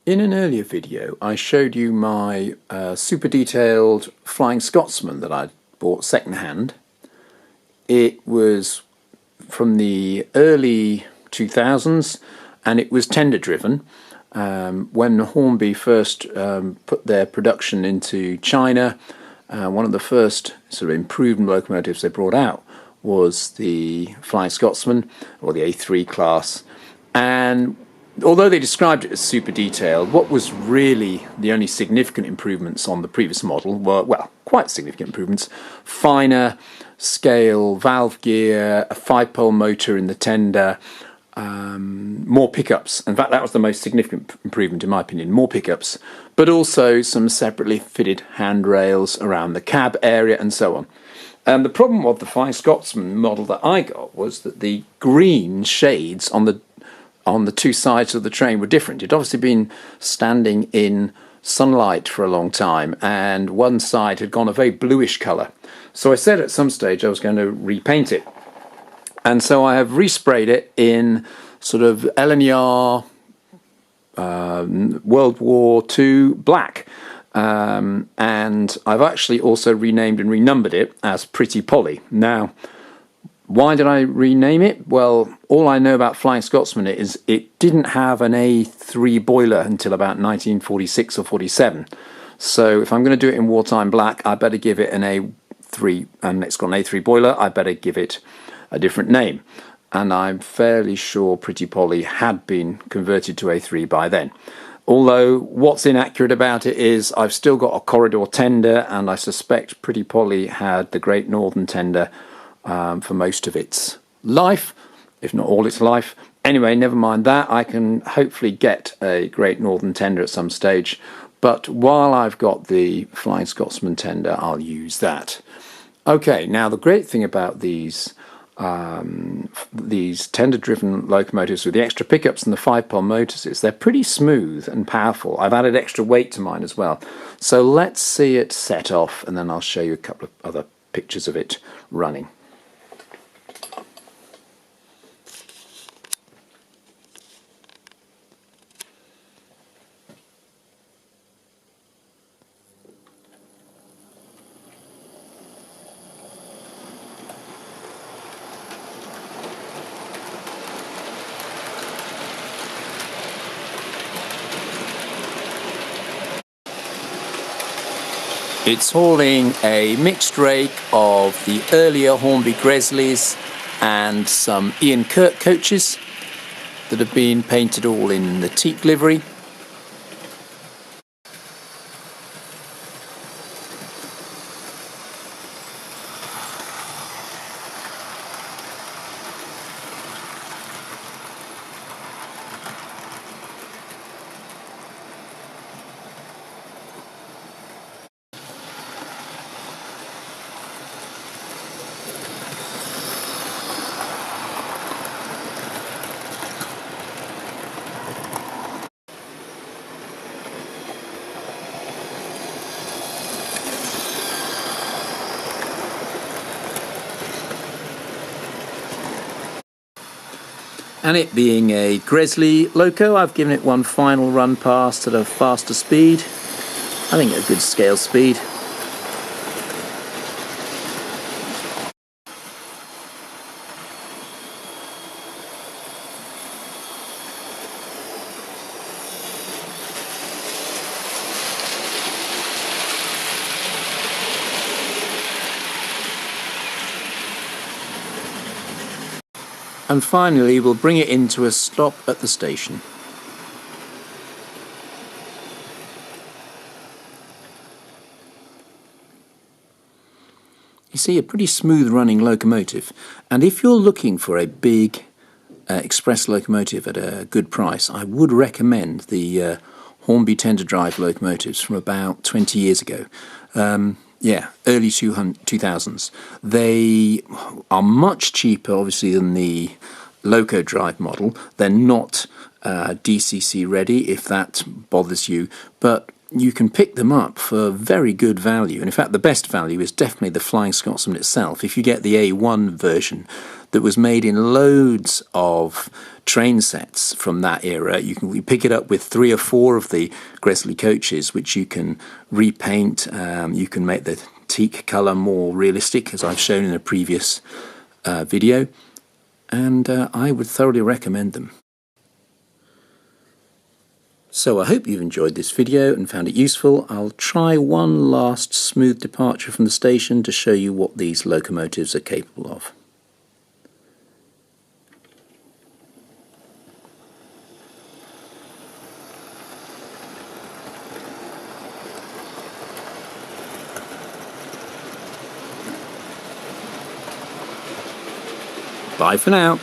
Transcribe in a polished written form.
In an earlier video, I showed you my super detailed Flying Scotsman that I'd bought second-hand. It was from the early 2000s and it was tender driven. When Hornby first put their production into China, one of the first sort of improved locomotives they brought out was the Flying Scotsman, or the A3 class. And although they described it as super detailed, what was really the only significant improvements on the previous model were, well, quite significant improvements: finer scale valve gear, a 5-pole motor in the tender, more pickups. In fact, that was the most significant improvement in my opinion, more pickups, but also some separately fitted handrails around the cab area and so on. And the problem with the Flying Scotsman model that I got was that the green shades on the two sides of the train were different. It'd obviously been standing in sunlight for a long time, and one side had gone a very bluish colour. So I said at some stage I was going to repaint it. And so I have resprayed it in sort of LNER World War II black. And I've actually also renamed and renumbered it as Pretty Polly. Now, why did I rename it? Well, all I know about Flying Scotsman is it didn't have an A3 boiler until about 1946 or 47. So if I'm going to do it in wartime black, I better give it an A3, and it's got an A3 boiler, I better give it a different name. And I'm fairly sure Pretty Polly had been converted to A3 by then. Although what's inaccurate about it is I've still got a corridor tender, and I suspect Pretty Polly had the Great Northern tender for most of its life, if not all its life. Anyway, never mind that. I can hopefully get a Great Northern tender at some stage, but while I've got the Flying Scotsman tender, I'll use that. Okay, now the great thing about these tender-driven locomotives with the extra pickups and the 5-pole motors is they're pretty smooth and powerful. I've added extra weight to mine as well. So let's see it set off, and then I'll show you a couple of other pictures of it running. It's hauling a mixed rake of the earlier Hornby Gresleys and some Ian Kirk coaches that have been painted all in the teak livery. And it being a Gresley loco, I've given it one final run past at a faster speed. I think a good scale speed. And finally, we'll bring it into a stop at the station. You see, a pretty smooth running locomotive, and if you're looking for a big express locomotive at a good price, I would recommend the Hornby tender drive locomotives from about 20 years ago. Early 2000s. They are much cheaper, obviously, than the loco drive model. They're not DCC ready, if that bothers you, but you can pick them up for very good value. And in fact, the best value is definitely the Flying Scotsman itself. If you get the A1 version that was made in loads of train sets from that era, you pick it up with 3 or 4 of the Gresley coaches, which you can repaint. You can make the teak colour more realistic, as I've shown in a previous video. And I would thoroughly recommend them. So I hope you've enjoyed this video and found it useful. I'll try one last smooth departure from the station to show you what these locomotives are capable of. Bye for now.